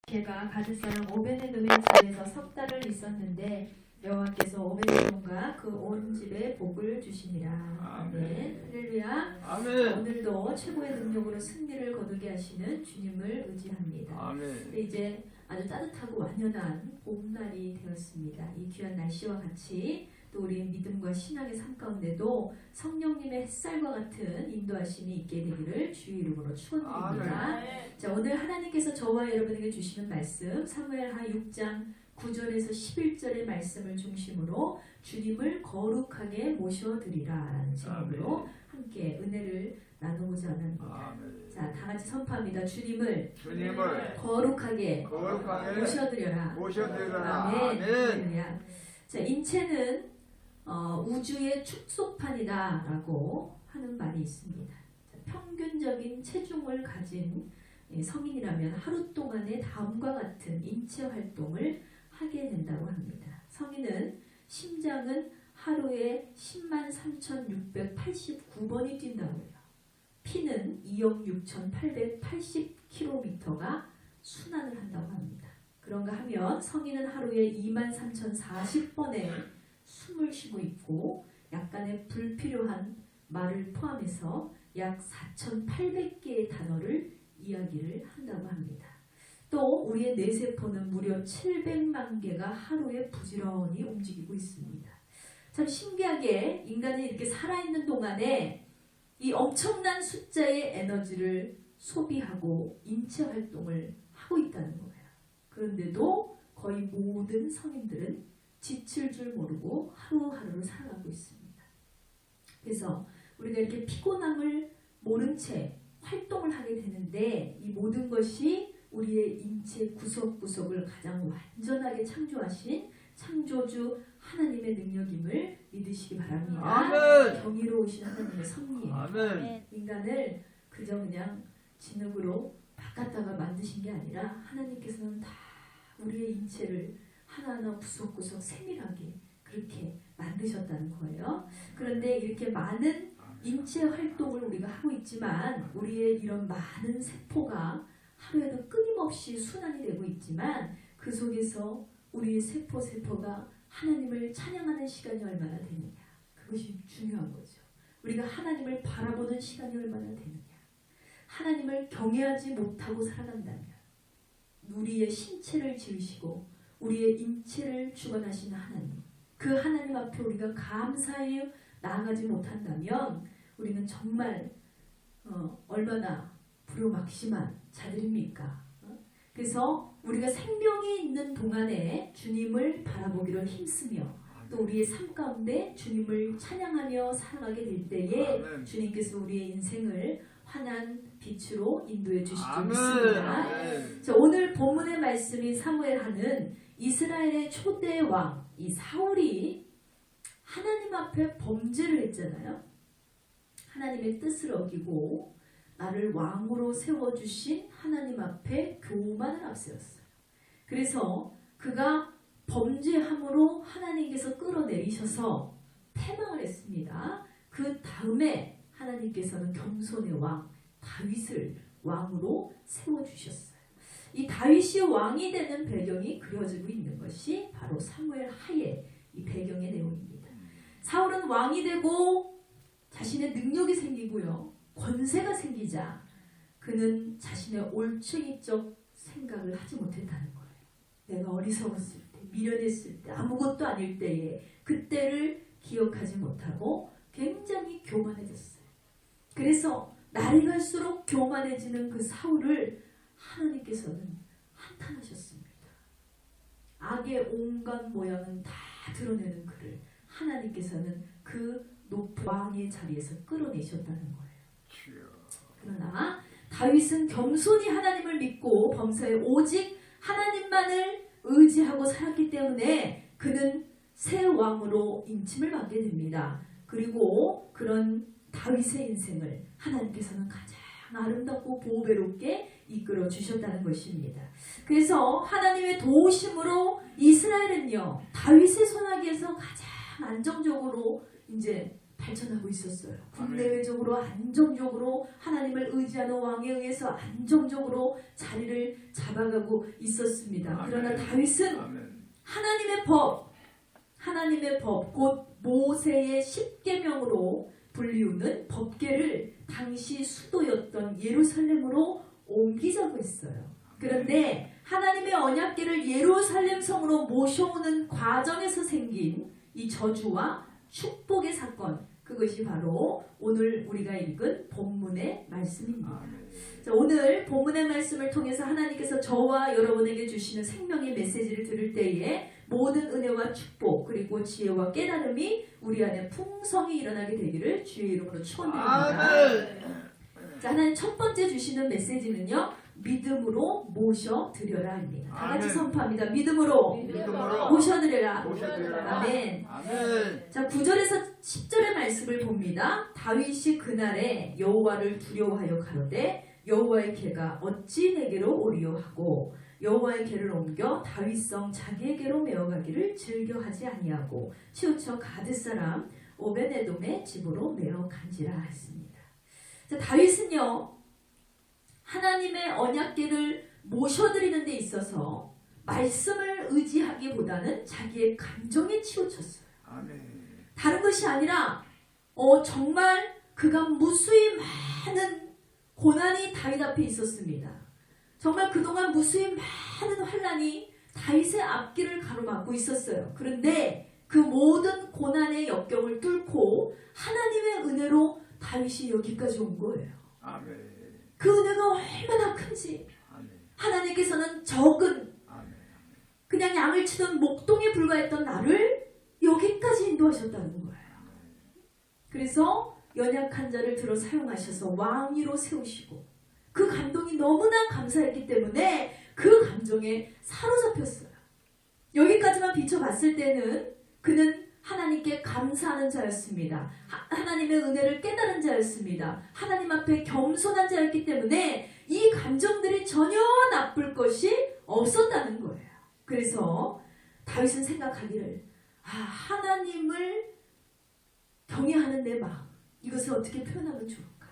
제가 가드 사람 오베데돔의 집에서 석 달을 있었는데 여호와께서 오베데돔과 그 온 집에 복을 주시니라. 아멘. 할렐루야. 아멘. 오늘도 최고의 능력으로 승리를 거두게 하시는 주님을 의지합니다. 아멘. 이제 아주 따뜻하고 완연한 봄날이 되었습니다. 이 귀한 날씨와 같이 또 우리의 믿음과 신앙의 삶 가운데도 성령님의 햇살과 같은 인도하심이 있게 되기를 주의 이름으로 축원드립니다. 자, 오늘 하나님께서 저와 여러분에게 주시는 말씀 사무엘하 6장 9절에서 11절의 말씀을 중심으로 주님을 거룩하게 모셔드리라 라는 제목으로 함께 은혜를 나누고자 합니다. 자, 다 같이 선포합니다. 주님을 거룩하게 모셔드려라. 아멘. 할렐루야. 자, 인체는 우주의 축소판이다 라고 하는 말이 있습니다. 자, 평균적인 체중을 가진 성인이라면 하루 동안에 다음과 같은 인체 활동을 하게 된다고 합니다. 성인은 심장은 하루에 103,689번이 뛴다고 해요. 피는 26,880km가 순환을 한다고 합니다. 그런가 하면 성인은 하루에 23,040번의 숨을 쉬고 있고 약간의 불필요한 말을 포함해서 약 4,800개의 단어를 이야기를 한다고 합니다. 또 우리의 뇌세포는 무려 700만 개가 하루에 부지런히 움직이고 있습니다. 참 신기하게 인간이 이렇게 살아있는 동안에 이 엄청난 숫자의 에너지를 소비하고 인체 활동을 하고 있다는 거예요. 그런데도 거의 모든 성인들은 지칠 줄 모르고 하루하루를 살아가고 있습니다. 그래서 우리가 이렇게 피곤함을 모른 채 활동을 하게 되는데 이 모든 것이 우리의 인체 구석구석을 가장 완전하게 창조하신 창조주 하나님의 능력임을 믿으시기 바랍니다. 아멘. 경이로우신 하나님의 섭리예요. 아멘. 인간을 그저 그냥 진흙으로 바꿨다가 만드신 게 아니라 하나님께서는 다 우리의 인체를 하나하나 구석구석 세밀하게 그렇게 만드셨다는 거예요. 그런데 이렇게 많은 인체 활동을 우리가 하고 있지만 우리의 이런 많은 세포가 하루에도 끊임없이 순환이 되고 있지만 그 속에서 우리의 세포가 하나님을 찬양하는 시간이 얼마나 되느냐. 그것이 중요한 거죠. 우리가 하나님을 바라보는 시간이 얼마나 되느냐. 하나님을 경외하지 못하고 살아간다면 우리의 신체를 지으시고 우리의 인체를 주관하시는 하나님, 그 하나님 앞에 우리가 감사히 나아가지 못한다면 우리는 정말 얼마나 불효막심한 자들입니까? 그래서 우리가 생명이 있는 동안에 주님을 바라보기를 힘쓰며 또 우리의 삶 가운데 주님을 찬양하며 살아가게 될 때에 주님께서 우리의 인생을 환한 빛으로 인도해 주실 줄 믿습니다. 자, 오늘 본문의 말씀이 사무엘하는 이스라엘의 초대 왕 이 사울이 하나님 앞에 범죄를 했잖아요. 하나님의 뜻을 어기고 나를 왕으로 세워주신 하나님 앞에 교만을 앞세웠어요. 그래서 그가 범죄함으로 하나님께서 끌어내리셔서 패망을 했습니다. 그 다음에 하나님께서는 겸손의 왕 다윗을 왕으로 세워주셨어요. 이 다윗이 왕이 되는 배경이 그려지고 있는 것이 바로 사무엘 하의 이 배경의 내용입니다. 사울은 왕이 되고 자신의 능력이 생기고요. 권세가 생기자 그는 자신의 올챙이적 생각을 하지 못했다는 거예요. 내가 어리석었을 때, 미련했을 때, 아무것도 아닐 때에 그때를 기억하지 못하고 굉장히 교만해졌어요. 그래서 날이 갈수록 교만해지는 그 사울을 하나님께서는 한탄하셨습니다. 악의 온갖 모양은 다 드러내는 그를 하나님께서는 그 높은 왕의 자리에서 끌어내셨다는 거예요. 그러나 다윗은 겸손히 하나님을 믿고 범사에 오직 하나님만을 의지하고 살았기 때문에 그는 새 왕으로 인침을 받게 됩니다. 그리고 그런 다윗의 인생을 하나님께서는 가장 아름답고 보배롭게 이끌어 주셨다는 것입니다. 그래서 하나님의 도우심으로 이스라엘은요 다윗의 손아귀에서 가장 안정적으로 이제 발전하고 있었어요. 국내외적으로 안정적으로 하나님을 의지하는 왕에 의해서 안정적으로 자리를 잡아가고 있었습니다. 그러나 다윗은 하나님의 법, 곧 모세의 십계명으로 불리우는 법궤를 당시 수도였던 예루살렘으로 옮기자고 했어요. 그런데 하나님의 언약궤를 예루살렘 성으로 모셔오는 과정에서 생긴 이 저주와 축복의 사건, 그것이 바로 오늘 우리가 읽은 본문의 말씀입니다. 자, 오늘 본문의 말씀을 통해서 하나님께서 저와 여러분에게 주시는 생명의 메시지를 들을 때에 모든 은혜와 축복 그리고 지혜와 깨달음이 우리 안에 풍성히 일어나게 되기를 주의 이름으로 축원드립니다. 자, 하나님 첫 번째 주시는 메시지는요, 믿음으로 모셔드려라 합니다. 다 같이 선포합니다. 믿음으로 모셔드려라. 아멘. 자, 9절에서 10절의 말씀을 봅니다. 다윗이 그날에 여호와를 두려워하여 가로되 여호와의 궤가 어찌 내게로 오리요 하고 여호와의 궤를 옮겨 다윗성 자기에게로 메어가기를 즐겨하지 아니하고 치우쳐 가드 사람 오베데돔의 집으로 메어간지라 했습니다. 자, 다윗은요, 하나님의 언약궤를 모셔드리는 데 있어서 말씀을 의지하기보다는 자기의 감정에 치우쳤어요. 다른 것이 아니라 정말 그가 무수히 많은 고난이 다윗 앞에 있었습니다. 정말 그동안 무수히 많은 환난이 다윗의 앞길을 가로막고 있었어요. 그런데 그 모든 고난의 역경을 뚫고 하나님의 은혜로 다윗이 여기까지 온 거예요. 그 은혜가 얼마나 큰지. 하나님께서는 적은 그냥 양을 치던 목동에 불과했던 나를 여기까지 인도하셨다는 거예요. 그래서 연약한 자를 들어 사용하셔서 왕위로 세우시고 그 감동이 너무나 감사했기 때문에 그 감정에 사로잡혔어요. 여기까지만 비춰봤을 때는 그는 하나님께 감사하는 자였습니다. 하나님의 은혜를 깨달은 자였습니다. 하나님 앞에 겸손한 자였기 때문에 이 감정들이 전혀 나쁠 것이 없었다는 거예요. 그래서 다윗은 생각하기를 하나님을 경외하는 내 마음, 이것을 어떻게 표현하면 좋을까?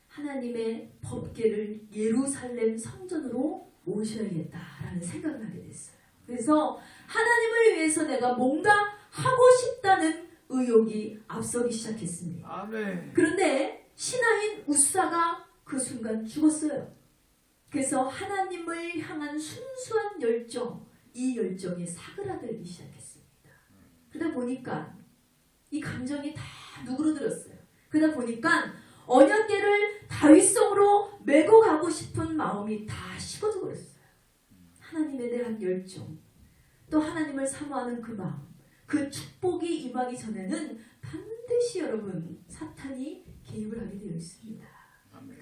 하나님의 법궤를 예루살렘 성전으로 모셔야겠다라는 생각을 하게 됐어요. 그래서 하나님을 위해서 내가 뭔가 하고 싶다는 의욕이 앞서기 시작했습니다. 그런데 신하인 우사가 그 순간 죽었어요. 그래서 하나님을 향한 순수한 열정, 이 열정이 사그라들기 시작했습니다. 그러다 보니까 이 감정이 다 누그러들었어요. 그러다 보니까 언약궤를 다윗성으로 메고 가고 싶은 마음이 다 식어져 버렸어요. 하나님에 대한 열정, 또 하나님을 사모하는 그 마음, 그 축복이 임하기 전에는 반드시 여러분 사탄이 개입을 하게 되어 있습니다.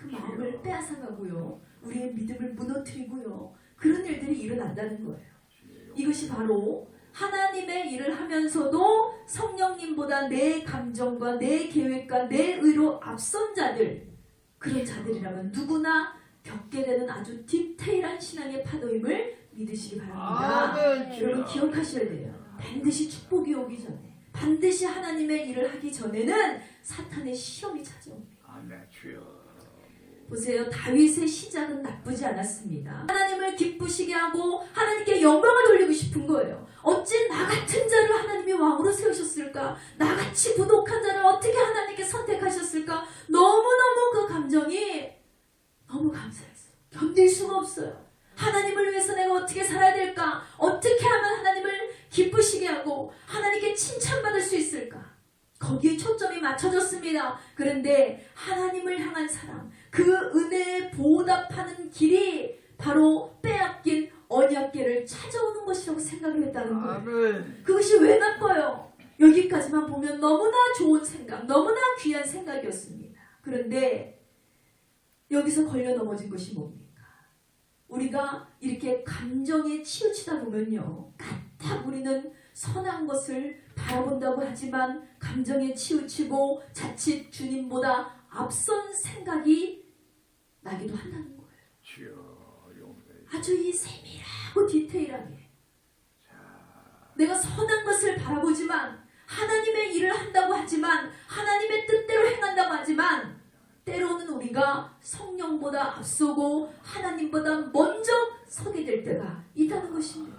그 마음을 빼앗아가고요, 우리의 믿음을 무너뜨리고요, 그런 일들이 일어난다는 거예요. 이것이 바로 하나님의 일을 하면서도 성령님보다 내 감정과 내 계획과 내 의로 앞선 자들, 그런 자들이라면 누구나 겪게 되는 아주 디테일한 신앙의 파도임을 믿으시기 바랍니다. 여러분 기억하셔야 돼요. 반드시 축복이 오기 전에, 반드시 하나님의 일을 하기 전에는 사탄의 시험이 찾아옵니다. 보세요. 다윗의 시작은 나쁘지 않았습니다. 하나님을 기쁘시게 하고 하나님께 영광을 돌리고 싶은 거예요. 어찌 나 같은 자를 하나님이 왕으로 세우셨을까? 나같이 부족한 자를 어떻게 하나님께 선택하셨을까? 너무너무 그 감정이 너무 감사했어요. 견딜 수가 없어요. 하나님을 위해서 내가 어떻게 살아야 될까? 어떻게 하면 하나님을 기쁘시게 하고 하나님께 칭찬받을 수 있을까? 거기에 초점이 맞춰졌습니다. 그런데 하나님을 향한 사랑, 그 은혜에 보답하는 길이 바로 빼앗긴 언약궤를 찾아오는 것이라고 생각을 했다는 거예요. 그것이 왜 나빠요? 여기까지만 보면 너무나 좋은 생각, 너무나 귀한 생각이었습니다. 그런데 여기서 걸려 넘어진 것이 뭡니까? 우리가 이렇게 감정에 치우치다 보면요, 까딱 우리는 선한 것을 바라본다고 하지만 감정에 치우치고 자칫 주님보다 앞선 생각이 나기도 한다는 거예요. 아주 이 세밀하고 디테일하게 내가 선한 것을 바라보지만 하나님의 일을 한다고 하지만, 하나님의 뜻대로 행한다고 하지만, 때로는 우리가 성령보다 앞서고 하나님보다 먼저 서게 될 때가 있다는 것입니다.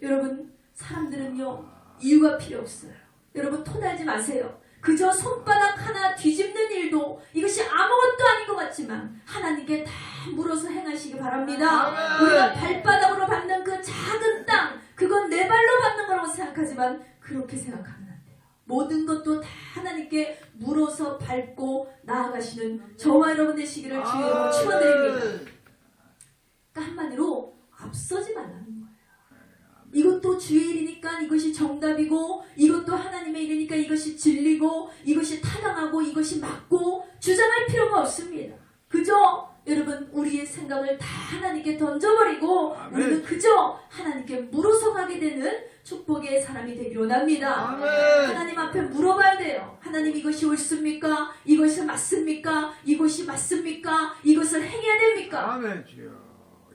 여러분, 사람들은요, 이유가 필요 없어요. 여러분, 토달지 마세요. 그저 손바닥 하나 뒤집는 일도 이것이 아무것도 아닌 것 같지만 하나님께 다 물어서 행하시기 바랍니다. 우리가 발바닥으로 밟는 그 작은 땅, 그건 내 발로 밟는 거라고 생각하지만 그렇게 생각하면 안 돼요. 모든 것도 다 하나님께 물어서 밟고 나아가시는 저와 여러분 되시기를 주의 이름으로 축원드립니다. 그러니까 한마디로 앞서지 말라는 거예요. 이것도 주의 일이니까 이것이 정답이고, 이것도 하나님의 일이니까 이것이 진리고, 이것이 타당하고, 이것이 맞고 주장할 필요가 없습니다. 그저 여러분, 우리의 생각을 다 하나님께 던져버리고 우리는 그저 하나님께 물어서 가게 되는 축복의 사람이 되기를 원합니다. 하나님 앞에 물어봐야 돼요. 하나님, 이것이 옳습니까? 이것이 맞습니까? 이것이 맞습니까? 이것을 행해야 됩니까?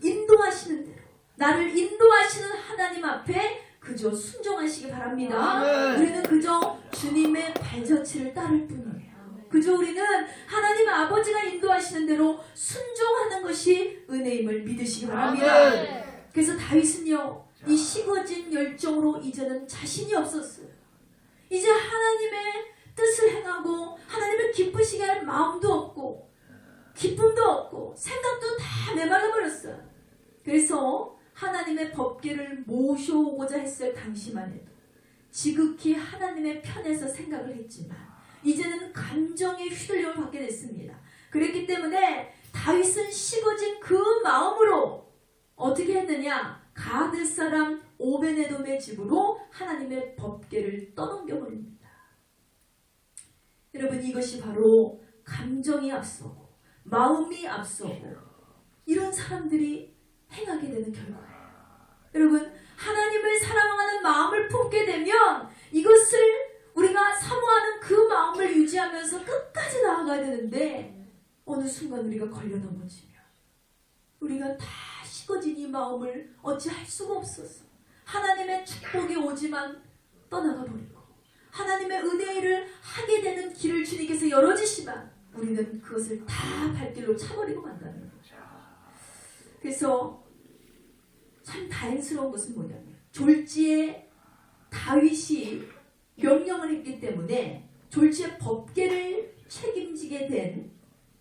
인도하시는 대로, 나를 인도하시는 하나님 앞에 그저 순종하시기 바랍니다. 우리는 그저 주님의 발자취를 따를 뿐이에요. 그저 우리는 하나님 아버지가 인도하시는 대로 순종하는 것이 은혜임을 믿으시기 바랍니다. 그래서 다윗은요, 이 식어진 열정으로 이제는 자신이 없었어요. 이제 하나님의 뜻을 행하고 하나님을 기쁘시게 할 마음도 없고 기쁨도 없고 생각도 다 메말라버렸어요. 그래서 하나님의 법궤를 모셔오고자 했을 당시만 해도 지극히 하나님의 편에서 생각을 했지만 이제는 감정의 휘둘림을 받게 됐습니다. 그랬기 때문에 다윗은 식어진 그 마음으로 어떻게 했느냐? 가드 사람 오베네돔의 집으로 하나님의 법궤를 떠넘겨버립니다. 여러분, 이것이 바로 감정이 앞서고 마음이 앞서고 이런 사람들이 행하게 되는 결과예요. 여러분, 하나님을 사랑하는 마음을 품게 되면 이것을 우리가 사모하는 그 마음을 유지하면서 끝까지 나아가야 되는데, 어느 순간 우리가 걸려 넘어지면 우리가 다 식어진 이 마음을 어찌할 수가 없어서 하나님의 축복이 오지만 떠나가 버리고 하나님의 은혜를 하게 되는 길을 주님께서 열어주시면 우리는 그것을 다 발길로 차버리고 만다는 거죠. 그래서 참 다행스러운 것은 뭐냐면, 졸지에 다윗이 명령을 했기 때문에 졸지에 법궤를 책임지게 된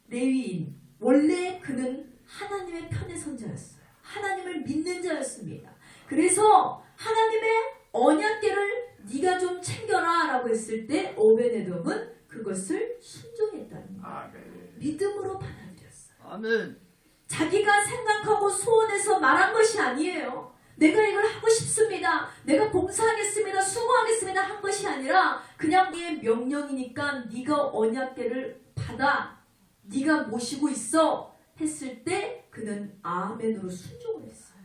레위인, 원래 그는 하나님의 편에 선 자였어요. 하나님을 믿는 자였습니다. 그래서 하나님의 언약궤를 네가 좀 챙겨라 라고 했을 때 오베데돔은 그것을 순종했다는 거예요. 믿음으로 받아들였어요. 아멘. 자기가 생각하고 소원해서 말한 것이 아니에요. 내가 이걸 하고 싶습니다, 내가 봉사하겠습니다, 수고하겠습니다 한 것이 아니라 그냥 네 명령이니까 네가 언약궤를 받아, 네가 모시고 있어 했을 때 그는 아멘으로 순종을 했어요.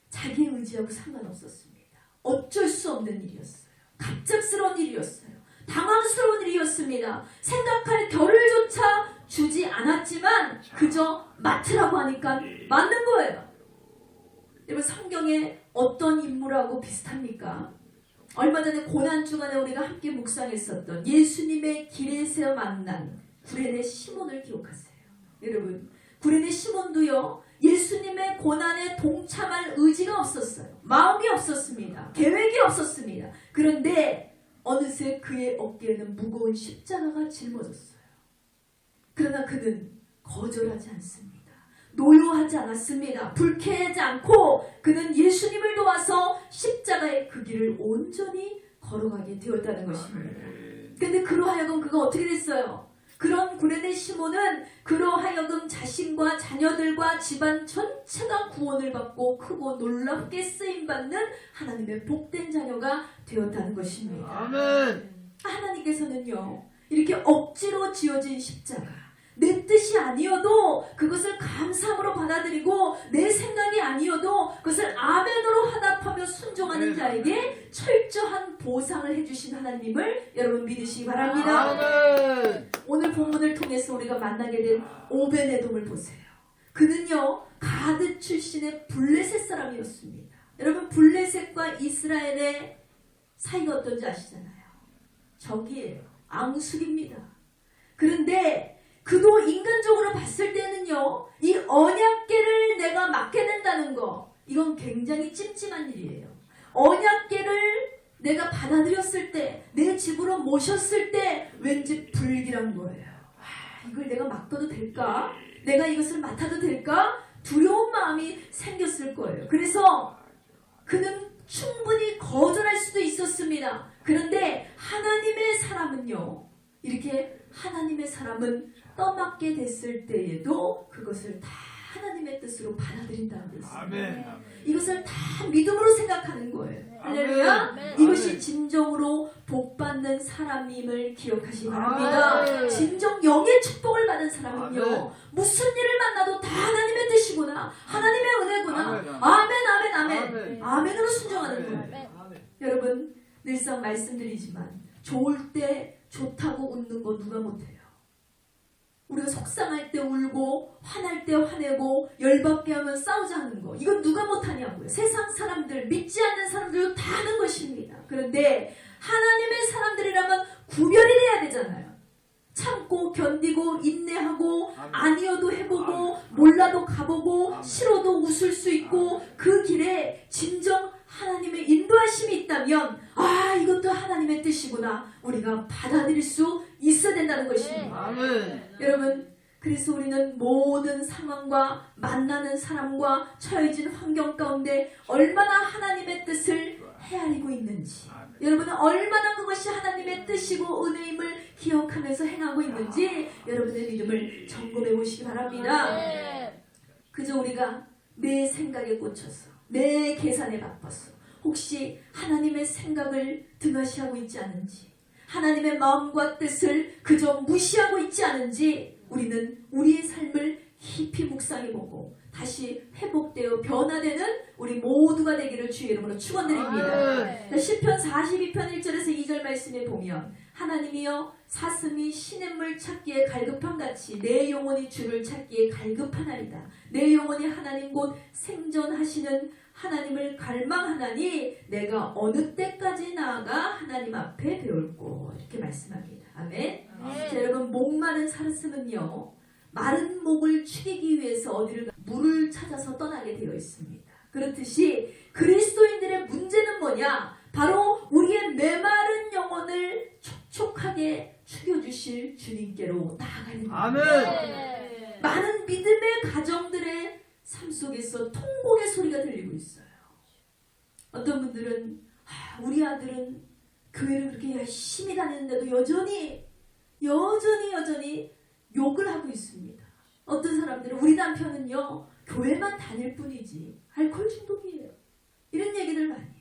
자기의 의지하고 상관없었습니다. 어쩔 수 없는 일이었어요. 갑작스러운 일이었어요. 당황스러운 일이었습니다. 생각할 겨를조차 주지 않았지만 그저 맡으라고 하니까 맞는 거예요. 여러분, 성경에 어떤 인물하고 비슷합니까? 얼마 전에 고난주간에 우리가 함께 묵상했었던 예수님의 길에서 만난 구레네 시몬을 기억하세요. 여러분, 구레네 시몬도요, 예수님의 고난에 동참할 의지가 없었어요. 마음이 없었습니다. 계획이 없었습니다. 그런데 어느새 그의 어깨에는 무거운 십자가가 짊어졌어요. 그러나 그는 거절하지 않습니다. 노여하지 않았습니다. 불쾌하지 않고 그는 예수님을 도와서 십자가의 그 길을 온전히 걸어가게 되었다는 것입니다. 그런데 그로하여금 그가 어떻게 됐어요? 그런 구레네 시몬은 그로하여금 자신과 자녀들과 집안 전체가 구원을 받고 크고 놀랍게 쓰임받는 하나님의 복된 자녀가 되었다는 것입니다. 아멘. 하나님께서는요, 이렇게 억지로 지어진 십자가, 내 뜻이 아니어도 그것을 감사함으로 받아들이고 내 생각이 아니어도 그것을 아멘으로 화답하며 순종하는 자에게 철저한 보상을 해주신 하나님을 여러분 믿으시기 바랍니다. 아멘. 오늘 본문을 통해서 우리가 만나게 된 오베데돔을 보세요. 그는요, 가드 출신의 블레셋 사람이었습니다. 여러분, 블레셋과 이스라엘의 사이가 어떤지 아시잖아요. 적이에요. 앙숙입니다. 그런데 그도 인간적으로 봤을 때는요, 이 언약궤를 내가 맡게 된다는 거, 이건 굉장히 찜찜한 일이에요. 언약궤를 내가 받아들였을 때, 내 집으로 모셨을 때 왠지 불길한 거예요. 이걸 내가 맡아도 될까? 내가 이것을 맡아도 될까? 두려운 마음이 생겼을 거예요. 그래서 그는 충분히 거절할 수도 있었습니다. 그런데 하나님의 사람은요, 이렇게 하나님의 사람은 떠맡게 됐을 때에도 그것을 다 하나님의 뜻으로 받아들인다는 게 있습니다. 이것을 다 믿음으로 생각하는 거예요. 할렐루야. 이것이 진정으로 복받는 사람임을 기억하시기 바랍니다. 진정 영의 축복을 받은 사람은요, 무슨 일을 만나도 다 하나님의 뜻이구나, 하나님의 은혜구나, 아멘 아멘 아멘 아멘으로 순종하는 거예요. 여러분, 늘상 말씀드리지만 좋을 때 좋다고 웃는 거 누가 못해요. 우리가 속상할 때 울고 화날 때 화내고 열받게 하면 싸우자 하는 거, 이건 누가 못하냐고요. 세상 사람들, 믿지 않는 사람들도 다 하는 것입니다. 그런데 하나님의 사람들이라면 구별이 돼야 되잖아요. 참고 견디고 인내하고 아니어도 해보고 몰라도 가보고 싫어도 웃을 수 있고, 그 길에 진정 하나님의 인도하심이 있다면 이것도 하나님의 뜻이구나, 우리가 받아들일 수 있어야 된다는 것입니다. 여러분, 그래서 우리는 모든 상황과 만나는 사람과 처해진 환경 가운데 얼마나 하나님의 뜻을 헤아리고 있는지, 여러분은 얼마나 그것이 하나님의 뜻이고 은혜임을 기억하면서 행하고 있는지 여러분의 믿음을 점검해 보시기 바랍니다. 그저 우리가 내 생각에 꽂혀서 내 계산에 바빠서 혹시 하나님의 생각을 등하시하고 있지 않은지, 하나님의 마음과 뜻을 그저 무시하고 있지 않은지 우리는 우리의 삶을 깊이 묵상해보고 다시 회복되어 변화되는 우리 모두가 되기를 주의 이름으로 축원드립니다. 시편 42편 1절에서 2절 말씀에 보면, 하나님이여 사슴이 시냇물 찾기에 갈급함같이 내 영혼이 주를 찾기에 갈급하나이다. 내 영혼이 하나님 곧 생존하시는 하나님을 갈망하나니 내가 어느 때까지 나아가 하나님 앞에 배울꼬, 이렇게 말씀합니다. 아멘. 자, 여러분, 목마른 사슴은요, 마른 목을 축이기 위해서 어디를 물을 찾아서 떠나게 되어 있습니다. 그렇듯이 그리스도인들의 문제는 뭐냐? 바로 우리의 메마른 영혼을 촉촉하게 축여주실 주님께로 나아가는 겁니다. 많은 믿음의 가정들의 삶 속에서 통곡의 소리가 들리고 있어요. 어떤 분들은 우리 아들은 교회를 그렇게 열심히 다니는데도 여전히 욕을 하고 있습니다. 어떤 사람들은 우리 남편은요, 교회만 다닐 뿐이지 알코올 중독이에요, 이런 얘기를 많이 해요.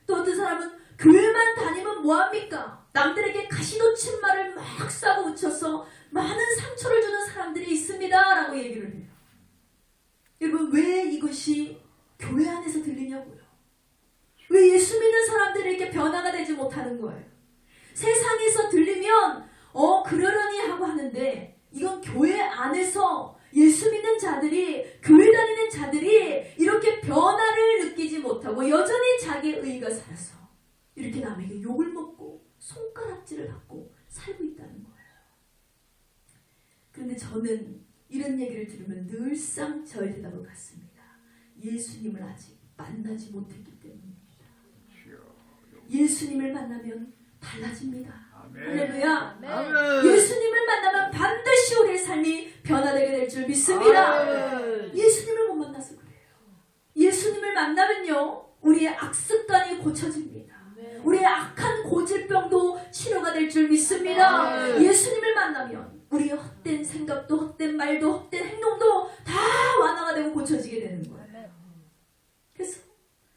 또 어떤 사람은 교회만 다니면 뭐합니까? 남들에게 가시놓친 말을 막 싸고 붙여서 많은 상처를 주는 사람들이 있습니다 라고 얘기를 해요. 여러분, 왜 이것이 교회 안에서 들리냐고요? 왜 예수 믿는 사람들에게 변화가 되지 못하는 거예요? 세상에서 들리면 그러려니 하고 하는데, 이건 교회 안에서 예수 믿는 자들이, 교회 다니는 자들이 이렇게 변화를 느끼지 못하고 여전히 자기의 의가 살아서 이렇게 남에게 욕을 먹고 손가락질을 받고 살고 있다는 거예요. 그런데 저는 이런 얘기를 들으면 늘상 저의 대답은 같습니다. 예수님을 아직 만나지 못했기 때문입니다. 예수님을 만나면 달라집니다. 할렐루야. 예수님을 만나면 반드시 우리의 삶이 변화되게 될 줄 믿습니다. 예수님을 못 만나서 그래요. 예수님을 만나면요, 우리의 악습관이 고쳐집니다. 우리의 악한 고질병도 치료가 될 줄 믿습니다. 예수님을 만나면 우리의 헛된 생각도 헛된 말도 헛된 행동도 다 완화가 되고 고쳐지게 되는 거예요. 그래서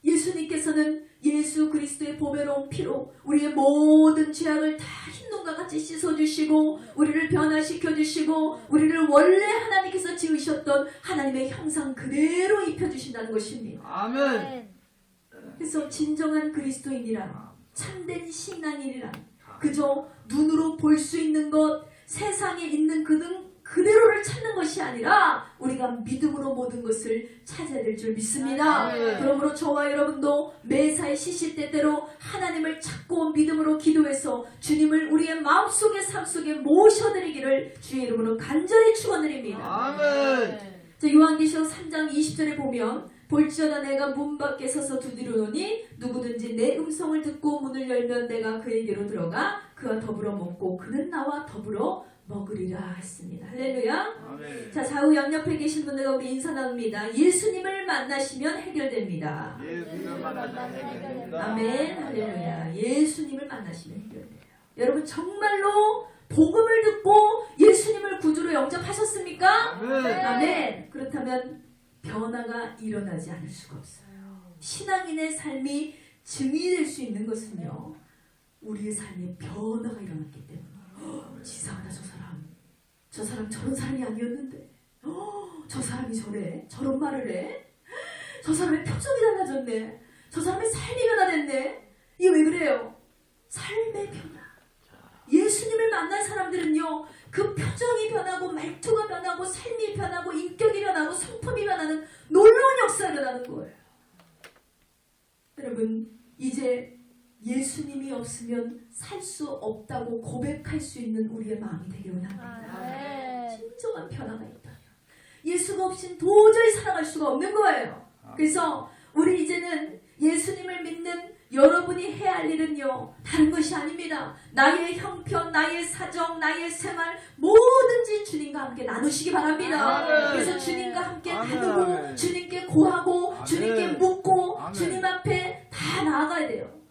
예수님께서는 예수 그리스도의 보배로운 피로 우리의 모든 죄악을 다 흰눈과 같이 씻어주시고 우리를 변화시켜주시고 우리를 원래 하나님께서 지으셨던 하나님의 형상 그대로 입혀주신다는 것입니다. 아멘. 그래서 진정한 그리스도인이란, 참된 신앙인이란 그저 눈으로 볼 수 있는 것, 세상에 있는 그대로를 찾는 것이 아니라 우리가 믿음으로 모든 것을 찾아야 될 줄 믿습니다. 그러므로 저와 여러분도 매사에 시시때때로 하나님을 찾고 믿음으로 기도해서 주님을 우리의 마음속에 삶 속에 모셔드리기를 주의 이름으로 간절히 축원드립니다. 아멘. 요한계시록 3장 20절에 보면 볼지어다 내가 문 밖에 서서 두드리노니 누구든지 내 음성을 듣고 문을 열면 내가 그에게로 들어가 그와 더불어 먹고 그는 나와 더불어 먹으리라 했습니다. 할렐루야. 아멘. 자, 좌우 양옆에 계신 분들과 우리 인사 나눕니다. 예수님을 만나시면 해결됩니다. 예수님을 만나시면 해결됩니다. 아멘. 할렐루야. 예수님을 만나시면 해결돼요. 여러분 정말로 복음을 듣고 예수님을 구주로 영접하셨습니까? 아멘. 아멘. 그렇다면 변화가 일어나지 않을 수가 없어요. 신앙인의 삶이 증인이 될 수 있는 것은요, 우리의 삶에 변화가 일어났기 때문에. 지상하다. 저 사람 저런 사람이 아니었는데 저 사람이 저래, 저런 말을 해, 저 사람의 표정이 달라졌네, 저 사람의 삶이 변화됐네. 이게 왜 그래요? 삶의 변화. 예수님을 만난 사람들은요, 그 표정이 변하고 말투가 변하고 삶이 변하고 인격이 변하고 성품이 변하는 놀라운 역사가 일어나는 거예요. 여러분, 이제 예수님이 없으면 살 수 없다고 고백할 수 있는 우리의 마음이 되길 원합니다. 진정한 변화가 있다. 예수가 없인 도저히 살아갈 수가 없는 거예요. 그래서 우리 이제는 예수님을 믿는 여러분이 해야 할 일은요, 다른 것이 아닙니다. 나의 형편, 나의 사정, 나의 생활 뭐든지 주님과 함께 나누시기 바랍니다. 그래서 주님과 함께 나누고 주님께 고하고 주님께 묻고 주님 앞에 다 나아가야 돼요.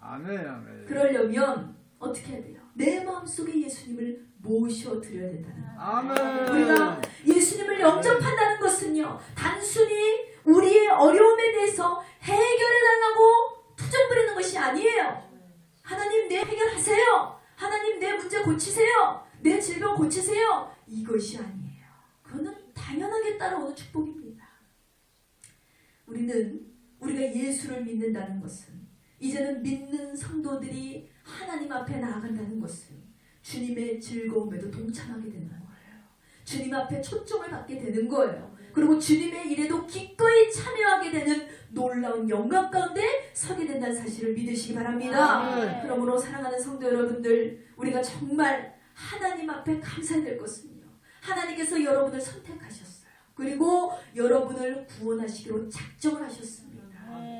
그러려면 어떻게 해야 돼요? 내 마음속에 예수님을 모셔드려야 된다는 거예요. 우리가 예수님을 영접한다는 것은요, 단순히 우리의 어려움에 대해서 해결해달라고 투정 부리는 것이 아니에요. 하나님 내 해결하세요. 하나님 내 문제 고치세요. 내 질병 고치세요. 이것이 아니에요. 그거는 당연하게 따라오는 축복입니다. 우리가 예수를 믿는다는 것은, 이제는 믿는 성도들이 하나님 앞에 나아간다는 것은 주님의 즐거움에도 동참하게 되는 거예요. 주님 앞에 초청을 받게 되는 거예요. 그리고 주님의 일에도 기꺼이 참여하게 되는 놀라운 영광 가운데 서게 된다는 사실을 믿으시기 바랍니다. 그러므로 사랑하는 성도 여러분들, 우리가 정말 하나님 앞에 감사해야 될 것은요, 하나님께서 여러분을 선택하셨어요. 그리고 여러분을 구원하시기로 작정을 하셨습니다.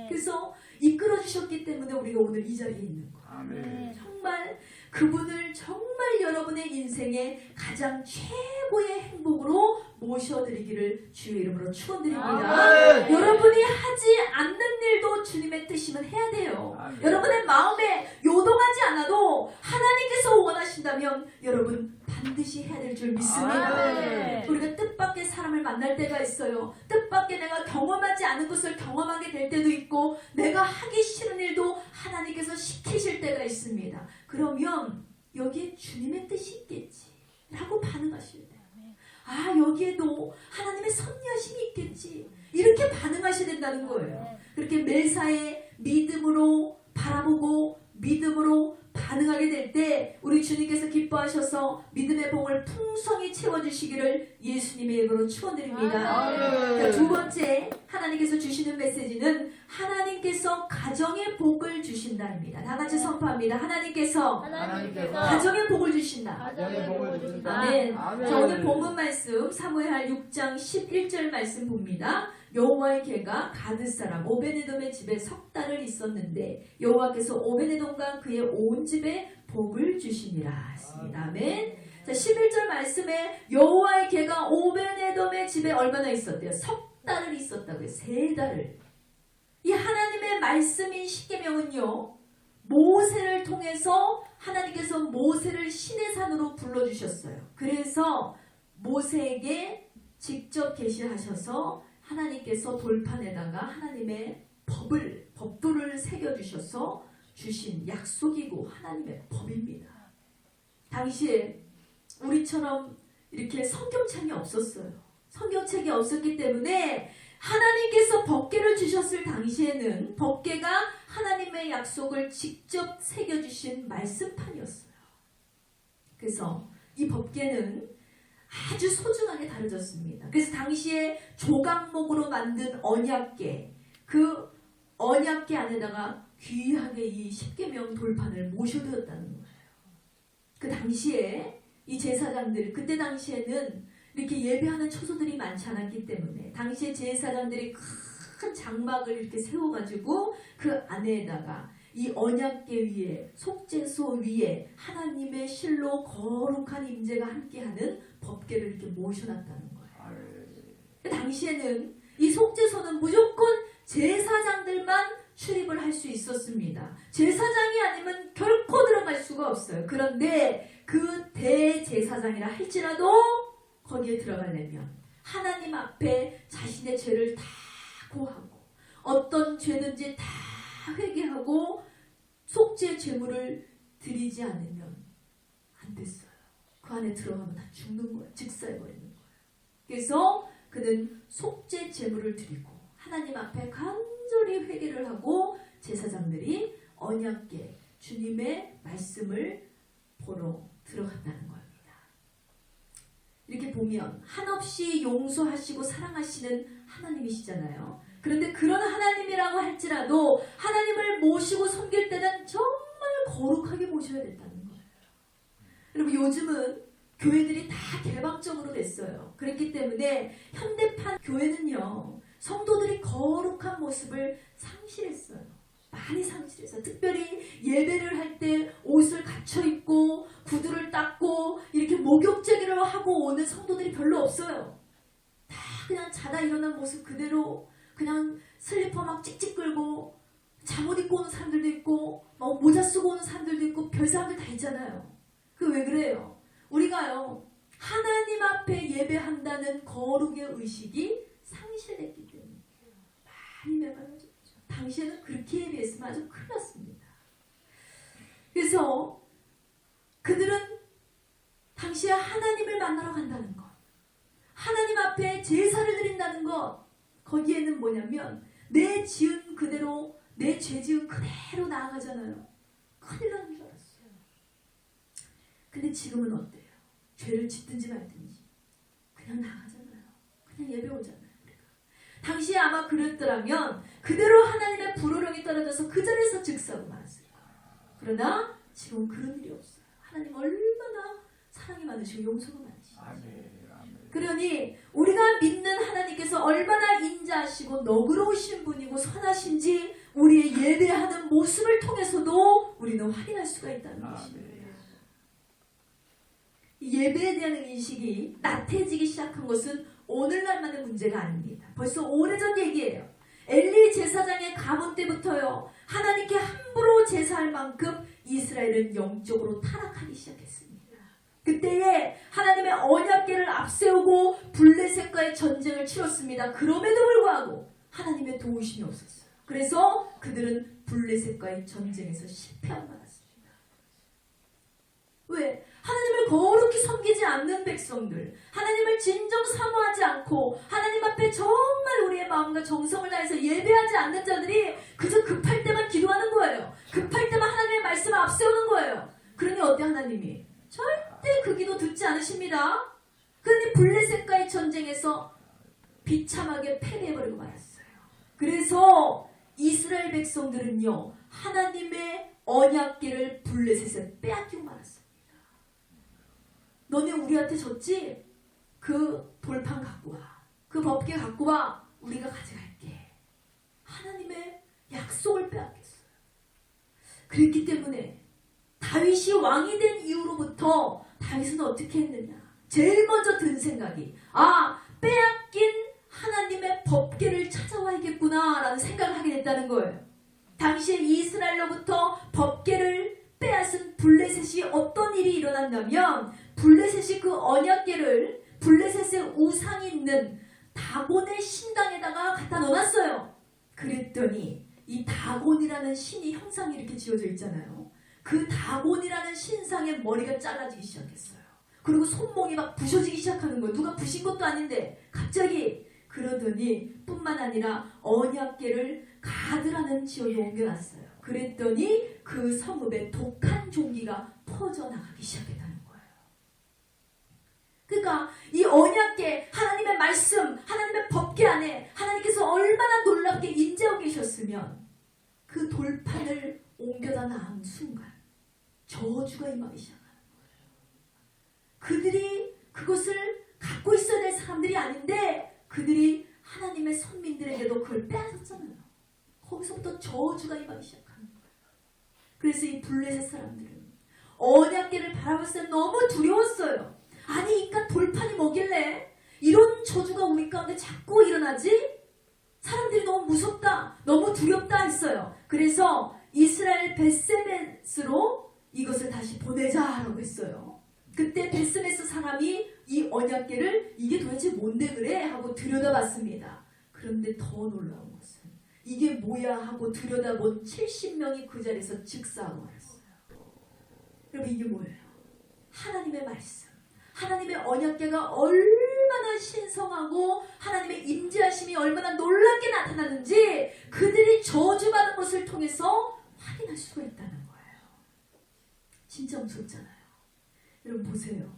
그래서 이끌어 주셨기 때문에 우리가 오늘 이 자리에 있는 거예요. 정말 그분을 정말 여러분의 인생의 가장 최고의 행복으로 모셔드리기를 주의 이름으로 축원드립니다. 여러분이 하지 않는 일도 주님의 뜻이면 해야 돼요. 여러분의 마음에 요동하지 않아도 하나님께서 원하신다면 여러분 반드시 해야 될 줄 믿습니다. 우리가 뜻밖의 사람을 만날 때가 있어요. 뜻밖의 내가 경험하지 않은 것을 경험하게 될 때도 있고, 내가 하기 싫은 일도 하나님께서 시키실 때가 있습니다. 그러면 여기에 주님의 뜻이 있겠지 라고 반응하실 때, 아, 여기에도 하나님의 섭리하심이 있겠지, 이렇게 반응하셔야 된다는 거예요. 그렇게 매사에 믿음으로 바라보고 믿음으로 반응하게 될 때 우리 주님께서 기뻐하셔서 믿음의 봉을 풍성히 채워주시기를 예수님의 이름으로 축원드립니다. 자, 두 번째 하나님께서 주시는 메시지는 하나님께서 가정의 복을 주신다입니다. 다 같이 선포합니다. 하나님께서 가정의 복을 주신다. 아멘. 자, 오늘 본문 말씀 사무엘하 6장 11절 말씀 봅니다. 여호와의 궤가 가드 사람 오베네돔의 집에 석 달을 있었는데 여호와께서 오베네돔과 그의 온 집에 복을 주시니라 했습니다. 아멘. 자, 11절 말씀에 여호와의 궤가 오베네돔의 집에 얼마나 있었대요? 석 달을 있었다고요. 3달을. 이 하나님의 말씀인 십계명은요, 모세를 통해서 하나님께서 모세를 시내산으로 불러주셨어요. 그래서 모세에게 직접 계시하셔서 하나님께서 돌판에다가 하나님의 법도를 새겨주셔서 주신 약속이고 하나님의 법입니다. 당시에 우리처럼 이렇게 성경책이 없었어요. 성경책이 없었기 때문에 하나님께서 법궤를 주셨을 당시에는 법궤가 하나님의 약속을 직접 새겨주신 말씀판이었어요. 그래서 이 법궤는 아주 소중하게 다뤄졌습니다. 그래서 당시에 조각목으로 만든 언약궤, 그 언약궤 안에다가 귀하게 이 십계명 돌판을 모셔두었다는 거예요. 그 당시에 이 제사장들, 그때 당시에는 이렇게 예배하는 초소들이 많지 않았기 때문에 당시에 제사장들이 큰 장막을 이렇게 세워가지고 그 안에다가 이 언약궤 위에, 속죄소 위에 하나님의 실로 거룩한 임재가 함께하는 법궤를 이렇게 모셔놨다는 거예요. 그 당시에는 이 속죄소는 무조건 제사장들만 출입을 할 수 있었습니다. 제사장이 아니면 결코 들어갈 수가 없어요. 그런데 그 대제사장이라 할지라도 거기에 들어가려면 하나님 앞에 자신의 죄를 다 고하고 어떤 죄든지 다 회개하고 속죄 제물을 드리지 않으면 안 됐어요. 그 안에 들어가면 다 죽는 거예요. 즉사해버리는 거예요. 그래서 그는 속죄 제물을 드리고 하나님 앞에 간절히 회개를 하고 제사장들이 언약궤 주님의 말씀을 보러 들어갔다는 겁니다. 이렇게 보면 한없이 용서하시고 사랑하시는 하나님이시잖아요. 그런데 그런 하나님이라고 할지라도 하나님을 모시고 섬길 때는 정말 거룩하게 모셔야 된다는 거예요. 여러분 요즘은 교회들이 다 개방적으로 됐어요. 그렇기 때문에 현대판 교회는요. 성도들이 거룩한 모습을 상실했어요. 많이 상실했어요. 특별히 예배를 할 때 옷을 갖춰 입고 구두를 닦고 이렇게 목욕제기를 하고 오는 성도들이 별로 없어요. 다 그냥 자다 일어난 모습 그대로 그냥 슬리퍼 막 찍찍 끌고 잠옷 입고 오는 사람들도 있고 막 모자 쓰고 오는 사람들도 있고 별 사람들 다 있잖아요. 그 왜 그래요? 우리가요 하나님 앞에 예배한다는 거룩의 의식이 상실됐기 때문에 많이 매달려졌죠. 당시에는 그렇게 예배했으면 아주 큰일 났습니다. 그래서 그들은 당시에 하나님을 만나러 간다는 것, 하나님 앞에 제사를 드린다는 것, 거기에는 뭐냐면 내 지은 그대로, 내 죄 지은 그대로 나아가잖아요. 큰일 나는 줄 알았어요. 근데 지금은 어때요? 죄를 짓든지 말든지 그냥 나가잖아요. 그냥 예배 오잖아요. 우리가. 당시에 아마 그랬더라면 그대로 하나님의 불호령이 떨어져서 그 자리에서 즉사하고 말았을 거예요. 그러나 지금은 그런 일이 없어요. 하나님 얼마나 사랑이 많으시고 용서가 많으시죠. 그러니 우리가 믿는 하나님께서 얼마나 인자하시고 너그러우신 분이고 선하신지 우리의 예배하는 모습을 통해서도 우리는 확인할 수가 있다는 것입니다. 예배에 대한 인식이 나태해지기 시작한 것은 오늘날만의 문제가 아닙니다. 벌써 오래전 얘기예요. 엘리 제사장의 가문 때부터요. 하나님께 함부로 제사할 만큼 이스라엘은 영적으로 타락하기 시작했습니다. 그때에 하나님의 언약궤를 앞세우고 블레셋과의 전쟁을 치렀습니다. 그럼에도 불구하고 하나님의 도우심이 없었어요. 그래서 그들은 블레셋과의 전쟁에서 실패한 받았습니다. 왜? 하나님을 거룩히 섬기지 않는 백성들, 하나님을 진정 사모하지 않고 하나님 앞에 정말 우리의 마음과 정성을 다해서 예배하지 않는 자들이 그저 급할 때만 기도하는 거예요. 급할 때만 하나님의 말씀을 앞세우는 거예요. 그러니 어때 하나님이? 절대 그 기도 듣지 않으십니다. 그러니 블레셋과의 전쟁에서 비참하게 패배해버리고 말았어요. 그래서 이스라엘 백성들은요 하나님의 언약궤를 블레셋에 빼앗기고 말았습니다. 너네 우리한테 줬지? 그 돌판 갖고 와. 그 법궤 갖고 와. 우리가 가져갈게. 하나님의 약속을 빼앗겼어요. 그랬기 때문에 다윗이 왕이 된 이후로부터 다윗은 어떻게 했느냐? 제일 먼저 든 생각이 빼앗긴 하나님의 법궤를 찾아와야겠구나 라는 생각을 하게 됐다는 거예요. 당시에 이스라엘로부터 법궤를 빼앗은 블레셋이 어떤 일이 일어났냐면 블레셋이 그 언약궤를 블레셋의 우상이 있는 다곤의 신당에다가 갖다 넣어놨어요. 그랬더니 이 다곤이라는 신이 형상이 이렇게 지어져 있잖아요. 그 다곤이라는 신상의 머리가 잘라지기 시작했어요. 그리고 손목이 막 부셔지기 시작하는 거예요. 누가 부신 것도 아닌데 갑자기. 그러더니 뿐만 아니라 언약궤를 가드라는 지역에 옮겨놨어요. 그랬더니 그 성읍에 독한 종기가 퍼져나가기 시작했다는 거예요. 그러니까 이 언약궤, 하나님의 말씀, 하나님의 법궤 안에 하나님께서 얼마나 놀랍게 임재하고 계셨으면 그 돌판을 옮겨다 놔은 순간 저주가 임하기 시작하는 거예요. 그들이 그것을 갖고 있어야 될 사람들이 아닌데 그들이 하나님의 선민들에게도 그걸 빼앗았잖아요. 거기서부터 저주가 임하기 시작하는 거예요. 그래서 이 블레셋 사람들은 언약궤를 바라봤을 때 너무 두려웠어요. 아니 인간 돌판이 뭐길래 이런 저주가 우리 가운데 자꾸 일어나지? 사람들이 너무 무섭다, 너무 두렵다 했어요. 그래서 이스라엘 벳세메스로 이것을 다시 보내자라고 했어요. 그때 벳세메스 사람이 이 언약궤를 이게 도대체 뭔데 그래? 하고 들여다봤습니다. 그런데 더 놀라운 것은 이게 뭐야 하고 들여다본 70명이 그 자리에서 즉사하고 말았어요. 여러분 이게 뭐예요? 하나님의 말씀, 하나님의 언약궤가 얼마나 신성하고 하나님의 임재하심이 얼마나 놀랍게 나타나는지 그들이 저주받은 것을 통해서 확인할 수가 있다는 거예요. 진짜 무섭잖아요. 여러분 보세요.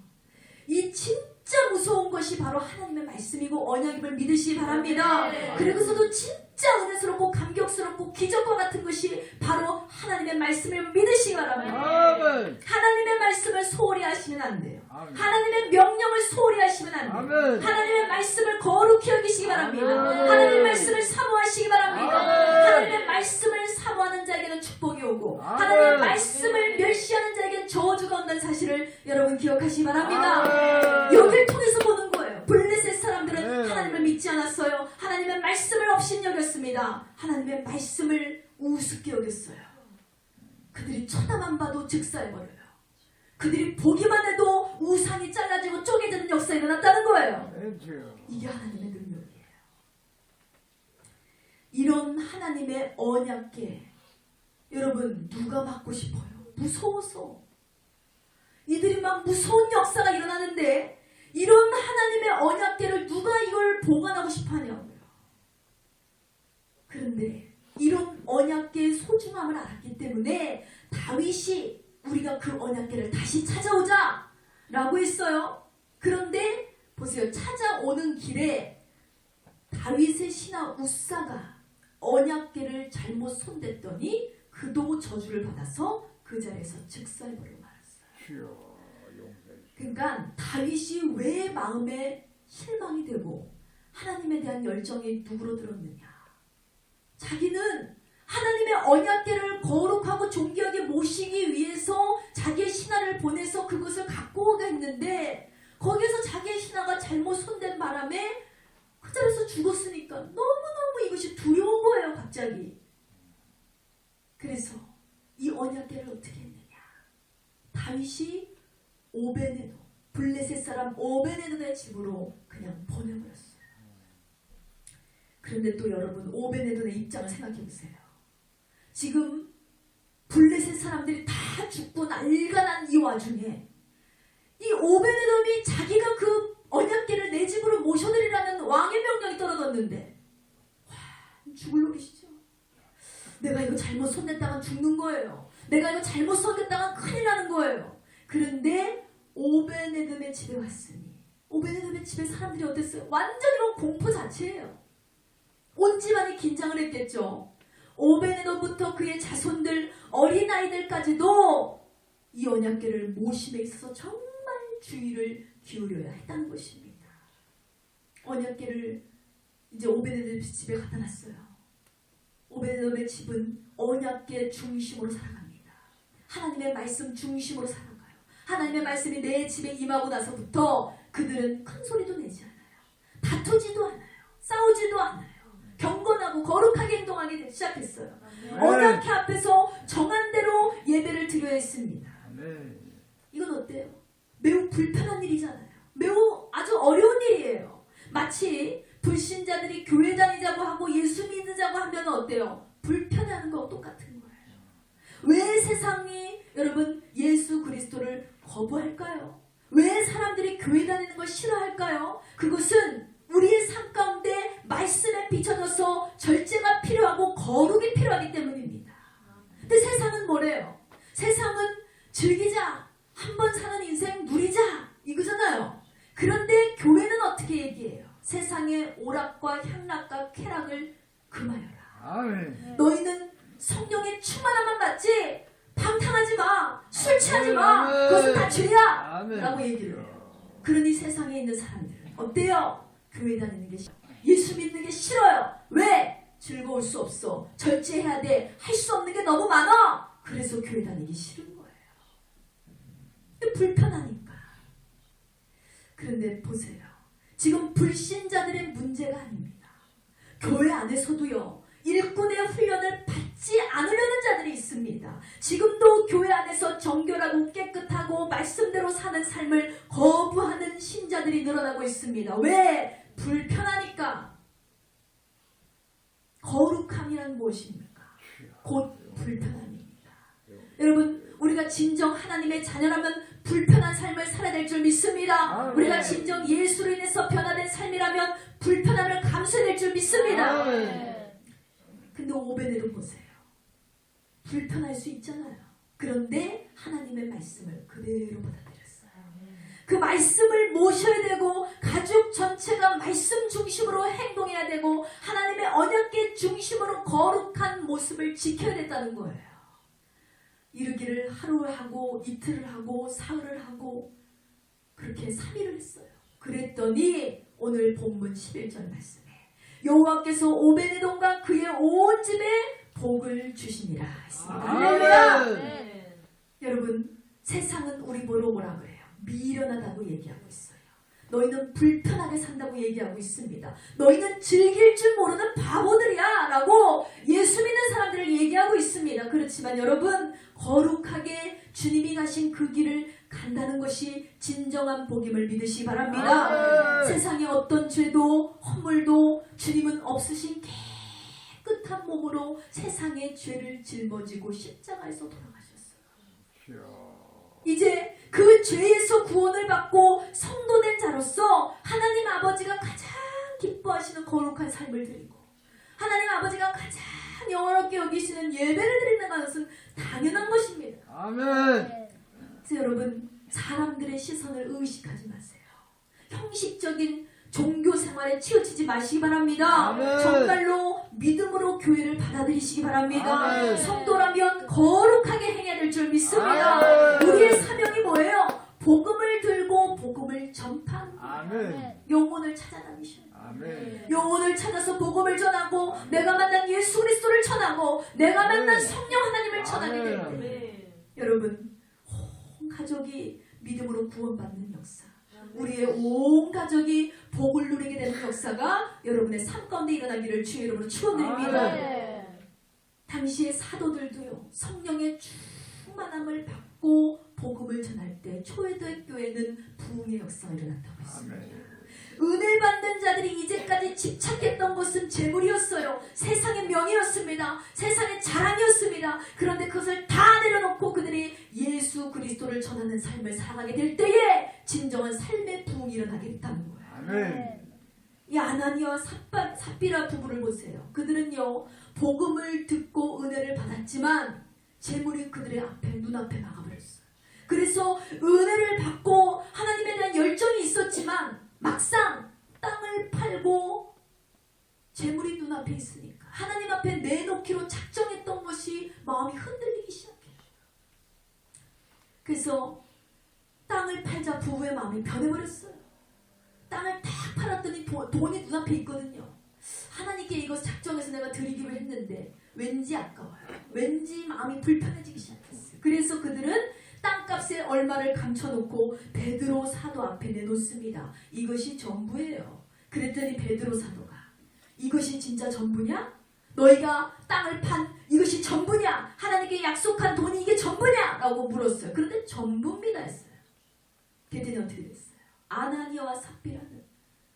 이 진짜 무서운 것이 바로 하나님의 말씀이고 언약임을 믿으시기 바랍니다. 그리고서도 진짜 은혜스럽고 감격스럽고 기적과 같은 것이 바로 하나님의 말씀을 믿으시기 바랍니다. 아멘. 하나님의 말씀을 소홀히 하시면 안 돼요. 아멘. 하나님의 명령을 소홀히 하시면 안 돼요. 아멘. 하나님의 말씀을 거룩히 여기시기 바랍니다. 아멘. 하나님의 말씀을 사모하시기 바랍니다. 아멘. 하나님의 말씀을 사모하는 자에게는 축복이 오고 아멘. 하나님의 말씀을 멸시하는 자에게는 저주가 온다는 사실을 여러분 기억하시기 바랍니다. 아멘. 여기를 통해서 보는 거예요. 블레셋 사람들은 아멘. 하나님을 믿지 않았어요. 하나님의 말씀을 업신여겼습니다. 하나님의 말씀을 우습게 여겼어요. 그들이 쳐다만 봐도 즉사해버려요. 그들이 보기만 해도 우상이 잘라지고 쪼개지는 역사가 일어났다는 거예요. 이게 하나님의 능력이에요. 이런 하나님의 언약궤 여러분 누가 맡고 싶어요? 무서워서. 이들이 막 무서운 역사가 일어나는데 이런 하나님의 언약궤를 누가 이걸 보관하고 싶어 하냐고요. 그런데 이런 언약궤의 소중함을 알았기 때문에 다윗이 우리가 그 언약궤를 다시 찾아오자 라고 했어요. 그런데 보세요. 찾아오는 길에 다윗의 신하 우사가 언약궤를 잘못 손댔더니 그도 저주를 받아서 그 자리에서 즉사해버리고 말았어요. 그러니까 다윗이 왜 마음에 실망이 되고 하나님에 대한 열정이 누그러들었느냐. 자기는 하나님의 언약궤를 거룩하고 존귀하게 모시기 위해서 자기의 신하를 보내서 그것을 갖고 오게 했는데 거기에서 자기의 신하가 잘못 손댄 바람에 그 자리에서 죽었으니까 너무너무 이것이 두려운 거예요. 갑자기. 그래서 이 언약궤를 어떻게 했느냐. 다윗이 오베네도 블레셋 사람 오베네도의 집으로 그냥 보내버렸어요. 그런데 또 여러분 오베네도의 입장을 생각해 보세요. 지금 블레셋 사람들이 다 죽고 난리가 난 이 와중에 이 오베데돔이 자기가 그 언약궤를 내 집으로 모셔드리라는 왕의 명령이 떨어졌는데 와 죽을 놈이시죠. 내가 이거 잘못 손댔다가 죽는 거예요. 내가 이거 잘못 손댔다가 큰일 나는 거예요. 그런데 오베데돔의 집에 왔으니 오베데돔의 집에 사람들이 어땠어요? 완전 이런 공포 자체예요. 온 집안이 긴장을 했겠죠. 오베데돔부터 그의 자손들 어린아이들까지도 이 언약궤를 모심에 있어서 정말 주의를 기울여야 했다는 것입니다. 언약궤를 이제 오베데돔 집에 갖다 놨어요. 오베데돔의 집은 언약궤 중심으로 살아갑니다. 하나님의 말씀 중심으로 살아가요. 하나님의 말씀이 내 집에 임하고 나서부터 그들은 큰 소리도 내지 않아요. 다투지도 않아요. 싸우지도 않아요. 경건하고 거룩하게 행동하기 시작했어요. 언약궤 앞에서 정한 대로 예배를 드려야 했습니다. 이건 어때요? 매우 불편한 일이잖아요. 매우 아주 어려운 일이에요. 마치 불신자들이 교회 다니자고 하고 예수 믿으자고 하면 어때요? 불편해하는 거하고 똑같은 거예요. 왜 세상이 여러분 예수 그리스도를 거부할까요? 왜 사람들이 교회 다니는 걸 싫어할까요? 그것은 우리의 삶 가운데 말씀에 비춰져서 절제가 필요하고 거룩이 필요하기 때문입니다. 근데 세상은 뭐래요? 세상은 즐기자, 한 번 사는 인생 누리자 이거잖아요. 세상의 오락과 향락과 쾌락을 금하여라. 아멘. 너희는 성령의 충만함만 받지 방탕하지 마, 술 취하지 마, 그것은 다 죄야 아멘. 라고 얘기를 해요. 그러니 세상에 있는 사람들은 어때요? 교회 다니는 게 싫어, 예수 믿는 게 싫어요. 왜? 즐거울 수 없어, 절제해야 돼, 할 수 없는 게 너무 많아. 그래서 교회 다니기 싫은 거예요. 불편하니까. 그런데 보세요, 지금 불신자들의 문제가 아닙니다. 교회 안에서도요, 일꾼의 훈련을 받지 않으려는 자들이 있습니다. 지금도 교회 안에서 정결하고 깨끗하고 말씀대로 사는 삶을 거부하는 신자들이 늘어나고 있습니다. 왜? 불편하니까. 거룩함이란 무엇입니까? 곧 불편함입니다. 여러분, 우리가 진정 하나님의 자녀라면 불편한 삶을 살아야 될 줄 믿습니다. 우리가 진정 예수로 인해서 변화된 삶이라면 불편함을 감수해야 될 줄 믿습니다. 근데 오베데도 보세요. 불편할 수 있잖아요. 그런데 하나님의 말씀을 그대로 받아들였어요. 그 말씀을 모셔야 되고 가족 전체가 말씀 중심으로 행동해야 되고 하나님의 언약계 중심으로 거룩한 모습을 지켜야 된다는 거예요. 이르기를 하루를 하고 이틀을 하고 사흘을 하고 그렇게 3일을 했어요. 그랬더니 오늘 본문 11절 말씀에 여호와께서 오베데돔과 그의 온 집에 복을 주시니라 했습니다. 할렐루야. 여러분, 세상은 우리 보러 뭐라 그래요? 미련하다고 얘기하고 있어요. 너희는 불편하게 산다고 얘기하고 있습니다. 너희는 즐길 줄 모르는 바보들이야 라고 예수 믿는 사람들을 얘기하고 있습니다. 그렇지만 여러분, 거룩하게 주님이 가신 그 길을 간다는 것이 진정한 복임을 믿으시기 바랍니다. 세상의 어떤 죄도 허물도 주님은 없으신 깨끗한 몸으로 세상의 죄를 짊어지고 십자가에서 돌아가셨어요. 이제 그 죄에서 구원을 받고 성도된 자로서 하나님 아버지가 가장 기뻐하시는 거룩한 삶을 드리고 하나님 아버지가 가장 영원하게 여기시는 예배를 드리는 것은 당연한 것입니다. 아멘. 그래서 여러분, 사람들의 시선을 의식하지 마세요. 형식적인 종교 생활에 치우치지 마시기 바랍니다. 아멘. 정말로 믿음으로 교회를 받아들이시기 바랍니다. 아멘. 성도라면 거룩하게 행해야 될 줄 믿습니다. 아멘. 우리의 사명이 뭐예요? 복음을 들고 복음을 전파하는 거예요. 아멘. 영혼을 찾아다니셔야 돼요. 아멘. 영혼을 찾아서 복음을 전하고 내가 만난 예수 그리스도를 전하고 내가 만난 아멘. 성령 하나님을 전하게 될 아멘. 때 여러분, 온 가족이 믿음으로 구원받는 역사, 우리의 온 가족이 복을 누리게 되는 역사가 여러분의 삶 가운데 일어나기를 주의 이름으로 축원드립니다. 당시의 사도들도요, 성령의 충만함을 받고 복음을 전할 때 초대교회 교회는 부흥의 역사가 일어났다고 했습니다. 은을 받는 자들이 이제까지 집착했던 것은 재물이었어요. 세상의 명예였습니다. 세상의 자랑이었습니다. 그런데 그것을 다 내려놓고 그들이 예수 그리스도를 전하는 삶을 살아가게 될 때에 진정한 삶의 부흥이 일어나게 됐다는 거예요. 아멘. 이 아나니와 삽비라 부부를 보세요. 그들은요, 복음을 듣고 은혜를 받았지만 재물이 그들의 눈앞에 막아버렸어요. 그래서 은혜를 받고 하나님에 대한 열정이 있었지만 막상 땅을 팔고 재물이 눈앞에 있으니까 하나님 앞에 내놓기로 작정했던 것이 마음이 흔들리기 시작해요. 그래서 땅을 팔자 부부의 마음이 변해버렸어요. 땅을 딱 팔았더니 돈이 눈앞에 있거든요. 하나님께 이거 작정해서 내가 드리기로 했는데 왠지 아까워요. 왠지 마음이 불편해지기 시작했어요. 그래서 그들은 땅값에 얼마를 감춰놓고 베드로 사도 앞에 내놓습니다. 이것이 전부예요. 그랬더니 베드로 사도가 이것이 진짜 전부냐? 너희가 땅을 판 이것이 전부냐? 하나님께 약속한 돈이 이게 전부냐? 라고 물었어요. 그런데 전부입니다 했어요. 그랬더니 어떻게 됐어요? 아나니아와 삽비라는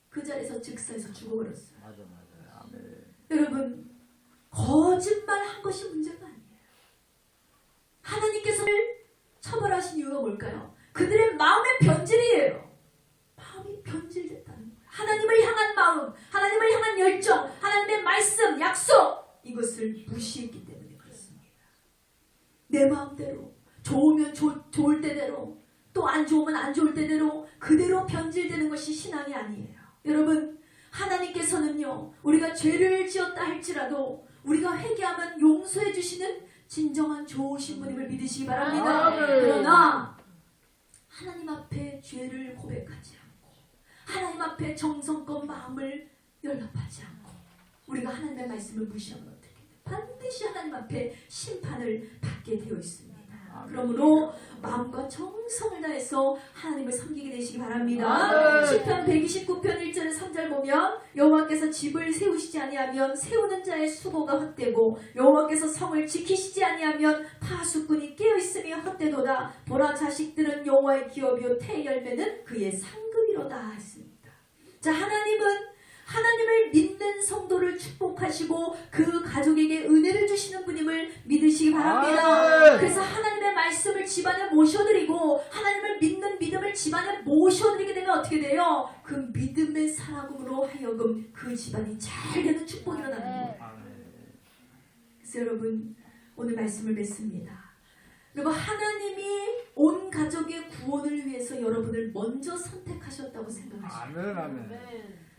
그 자리에서 즉사해서 죽어버렸어요. 맞아. 아멘. 여러분, 거짓말한 것이 문제가 아니에요. 하나님께서 처벌하신 이유가 뭘까요? 그들의 마음의 변질이에요. 마음이 변질됐다는 거예요. 하나님을 향한 마음, 하나님을 향한 열정, 하나님의 말씀, 약속, 이것을 무시했기 때문에 그렇습니다. 내 마음대로, 좋으면 좋을 때대로, 또 안 좋으면 안 좋을 때대로 그대로 변질되는 것이 신앙이 아니에요. 여러분, 하나님께서는요, 우리가 죄를 지었다 할지라도 우리가 회개하면 용서해 주시는 진정한 좋으신 분임을 믿으시기 바랍니다. 아멘. 그러나 하나님 앞에 죄를 고백하지 않고 하나님 앞에 정성껏 마음을 연락하지 않고 우리가 하나님의 말씀을 무시하면 어떻게 돼요? 반드시 하나님 앞에 심판을 받게 되어 있습니다. 그러므로 마음과 정성을 다해서 하나님을 섬기게 되시기 바랍니다. 시편 129편 1절 3절 보면 여호와께서 집을 세우시지 아니하면 세우는 자의 수고가 헛되고 여호와께서 성을 지키시지 아니하면 파수꾼이 깨어있으며 헛되도다. 보라, 자식들은 여호와의 기업이요 태의 열매는 그의 상급이로다 했습니다. 자, 하나님을 믿는 성도를 축복하시고 그 가족에게 은혜를 주시는 분임을 믿으시기 바랍니다. 그래서 하나님의 말씀을 집안에 모셔드리고 하나님을 믿는 믿음을 집안에 모셔드리게 되면 어떻게 돼요? 그 믿음의 사랑으로 하여금 그 집안이 잘 되는 축복이 일어나는 거예요. 그래서 여러분, 오늘 말씀을 맺습니다. 여러분, 하나님이 온 가족의 구원을 위해서 여러분을 먼저 선택하셨다고 생각하십니다.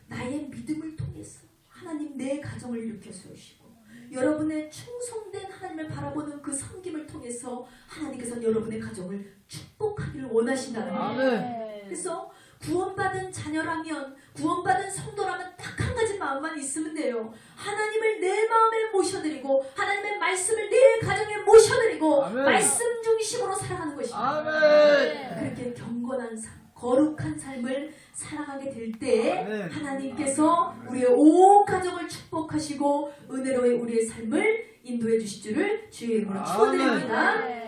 나의 믿음을 통해서 하나님 내 가정을 일으켜 세우시고 여러분의 충성된 하나님을 바라보는 그 섬김을 통해서 하나님께서는 여러분의 가정을 축복하기를 원하신다는 거예요. 그래서 구원받은 자녀라면, 구원받은 성도라면 딱 한 가지 마음만 있으면 돼요. 하나님을 내 마음에 모셔드리고 하나님의 말씀을 내 가정에 모셔드리고 아멘. 말씀 중심으로 살아가는 것입니다. 아멘. 그렇게 경건한 삶, 거룩한 삶을 살아가게 될 때 아멘. 하나님께서 우리의 온 가정을 축복하시고 은혜로의 우리의 삶을 인도해 주실 줄을 주의 이름으로 축원드립니다.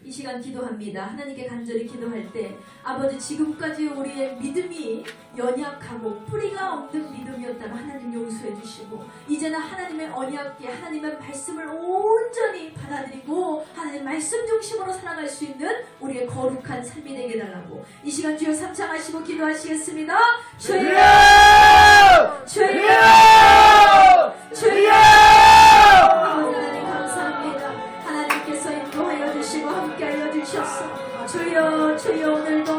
이 시간 기도합니다. 하나님께 간절히 기도할 때 아버지, 지금까지 우리의 믿음이 연약하고 뿌리가 없는 믿음이었다면 하나님 용서해 주시고 이제는 하나님의 언약계, 하나님의 말씀을 온전히 받아들이고 하나님 말씀 중심으로 살아갈 수 있는 우리의 거룩한 삶이 되게 달라고 이 시간 주여 삼창하시고 기도하시겠습니다. 주여! 주여! 주여! 하나님 감사합니다. 하나님께서 인도하여 주시고 함께하여 주셨어. 주여, 주여, 오늘도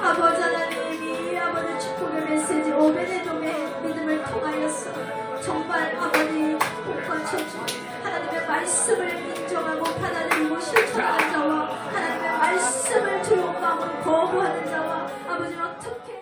아버지 하나님이 아버지 축복의 메시지 오베데돔의 믿음을 통하여서 정말 아버지 축복과 저주 하나님의 말씀을 인정하고 받아들이고 실천하는 자와 하나님의 말씀을 조용 마음으로 거부하는 자와 아버지와 특히